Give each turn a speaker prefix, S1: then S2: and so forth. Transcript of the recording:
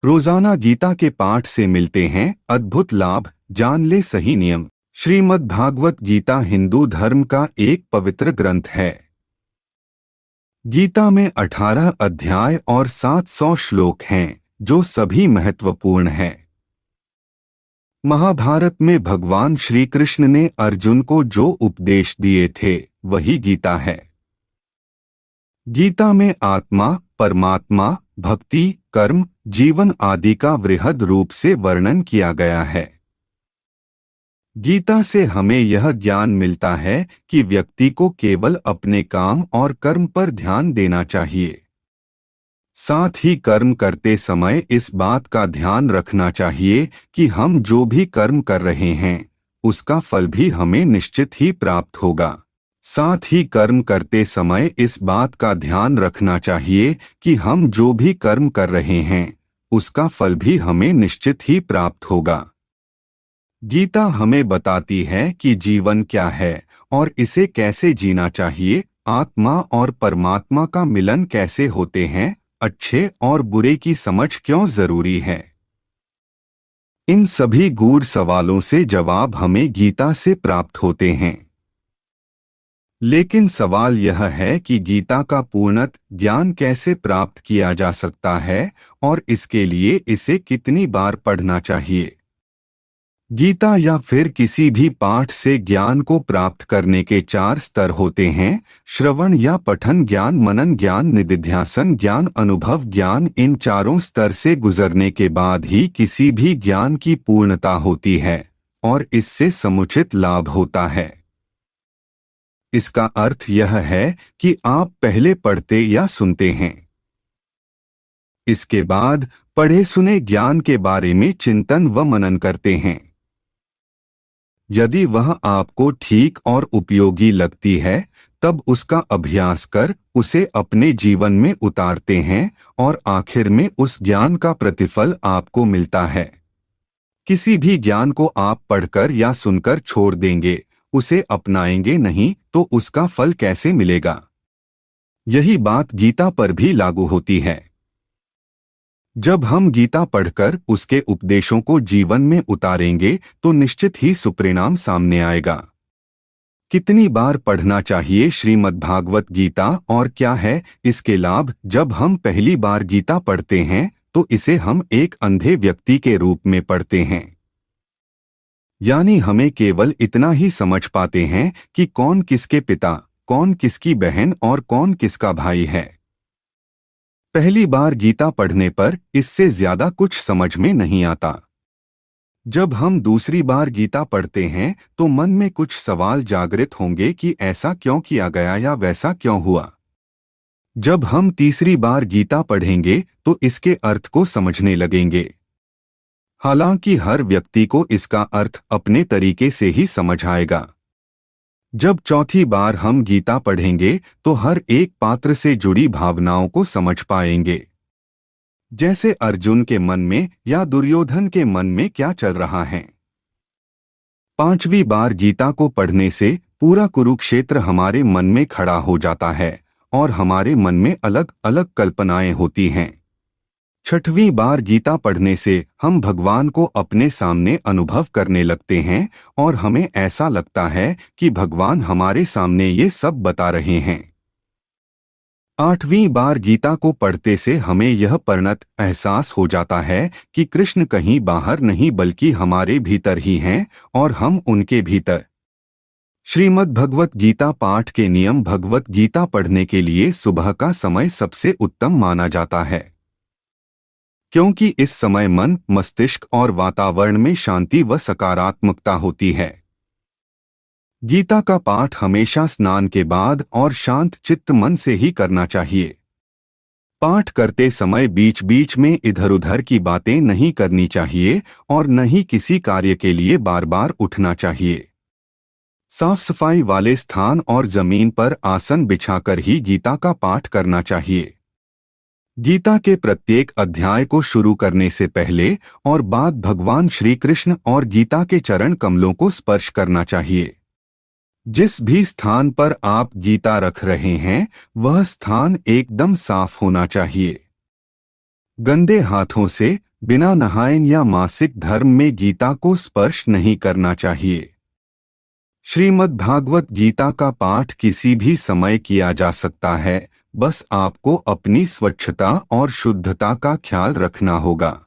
S1: रोजाना गीता के पाठ से मिलते हैं अद्भुत लाभ, जान ले सही नियम। श्रीमद् भागवत गीता हिंदू धर्म का एक पवित्र ग्रंथ है। गीता में 18 अध्याय और 700 श्लोक हैं, जो सभी महत्वपूर्ण हैं। महाभारत में भगवान श्री कृष्ण ने अर्जुन को जो उपदेश दिए थे, वही गीता है। गीता में आत्मा, परमात्मा, भक्ति, कर्म, जीवन आदि का वृहद रूप से वर्णन किया गया है। गीता से हमें यह ज्ञान मिलता है कि व्यक्ति को केवल अपने काम और कर्म पर ध्यान देना चाहिए। साथ ही कर्म करते समय इस बात का ध्यान रखना चाहिए कि हम जो भी कर्म कर रहे हैं, उसका फल भी हमें निश्चित ही प्राप्त होगा। साथ ही कर्म करते समय इस बात का ध्यान रखना चाहिए कि हम जो भी कर्म कर रहे हैं, उसका फल भी हमें निश्चित ही प्राप्त होगा। गीता हमें बताती है कि जीवन क्या है और इसे कैसे जीना चाहिए, आत्मा और परमात्मा का मिलन कैसे होते हैं, अच्छे और बुरे की समझ क्यों जरूरी है। इन सभी गूढ़ सवालों से जवाब हमें गीता से प्राप्त होते हैं। लेकिन सवाल यह है कि गीता का पूर्णत ज्ञान कैसे प्राप्त किया जा सकता है और इसके लिए इसे कितनी बार पढ़ना चाहिए। गीता या फिर किसी भी पाठ से ज्ञान को प्राप्त करने के 4 स्तर होते हैं: श्रवण या पठन ज्ञान, मनन ज्ञान, निदिध्यासन ज्ञान, अनुभव ज्ञान। इन चारों स्तर से गुजरने के बाद ही किसी भी ज्ञान की पूर्णता होती है और इससे समुचित लाभ होता है। इसका अर्थ यह है कि आप पहले पढ़ते या सुनते हैं, इसके बाद पढ़े सुने ज्ञान के बारे में चिंतन व मनन करते हैं। यदि वह आपको ठीक और उपयोगी लगती है, तब उसका अभ्यास कर उसे अपने जीवन में उतारते हैं और आखिर में उस ज्ञान का प्रतिफल आपको मिलता है। किसी भी ज्ञान को आप पढ़कर या सुनकर छोड़ देंगे, उसे अपनाएंगे नहीं, तो उसका फल कैसे मिलेगा। यही बात गीता पर भी लागू होती है। जब हम गीता पढ़कर उसके उपदेशों को जीवन में उतारेंगे, तो निश्चित ही सुपरिणाम सामने आएगा। कितनी बार पढ़ना चाहिए श्रीमद् भागवत गीता और क्या है इसके लाभ? जब हम पहली बार गीता पढ़ते हैं, तो इसे हम एक अंधे व्यक्ति के रूप में पढ़ते हैं। यानी हमें केवल इतना ही समझ पाते हैं कि कौन किसके पिता, कौन किसकी बहन और कौन किसका भाई है। पहली बार गीता पढ़ने पर इससे ज्यादा कुछ समझ में नहीं आता। जब हम दूसरी बार गीता पढ़ते हैं, तो मन में कुछ सवाल जागृत होंगे कि ऐसा क्यों किया गया या वैसा क्यों हुआ। जब हम तीसरी बार गीता पढ़ेंगे, तो इसके अर्थ को समझने लगेंगे। हालांकि हर व्यक्ति को इसका अर्थ अपने तरीके से ही समझ आएगा। जब चौथी बार हम गीता पढ़ेंगे, तो हर एक पात्र से जुड़ी भावनाओं को समझ पाएंगे। जैसे अर्जुन के मन में या दुर्योधन के मन में क्या चल रहा है। पांचवी बार गीता को पढ़ने से पूरा कुरुक्षेत्र हमारे मन में खड़ा हो जाता है और हमारे मन में अलग अलग कल्पनाएं होती हैं। छठवीं बार गीता पढ़ने से हम भगवान को अपने सामने अनुभव करने लगते हैं और हमें ऐसा लगता है कि भगवान हमारे सामने ये सब बता रहे हैं। आठवीं बार गीता को पढ़ते से हमें यह परिणत एहसास हो जाता है कि कृष्ण कहीं बाहर नहीं बल्कि हमारे भीतर ही हैं और हम उनके भीतर। श्रीमद् भगवत गीता पाठ के नियम। भगवत गीता पढ़ने के लिए सुबह का समय सबसे उत्तम माना जाता है, क्योंकि इस समय मन, मस्तिष्क और वातावरण में शांति व सकारात्मकता होती है। गीता का पाठ हमेशा स्नान के बाद और शांत चित्त मन से ही करना चाहिए। पाठ करते समय बीच बीच में इधर उधर की बातें नहीं करनी चाहिए और न ही किसी कार्य के लिए बार बार उठना चाहिए। साफ सफाई वाले स्थान और जमीन पर आसन बिछाकर ही गीता का पाठ करना चाहिए। गीता के प्रत्येक अध्याय को शुरू करने से पहले और बाद भगवान श्री कृष्ण और गीता के चरण कमलों को स्पर्श करना चाहिए। जिस भी स्थान पर आप गीता रख रहे हैं, वह स्थान एकदम साफ होना चाहिए। गंदे हाथों से बिना नहाए या मासिक धर्म में गीता को स्पर्श नहीं करना चाहिए। श्रीमद् भागवत गीता का पाठ किसी भी समय किया जा सकता है, बस आपको अपनी स्वच्छता और शुद्धता का ख्याल रखना होगा।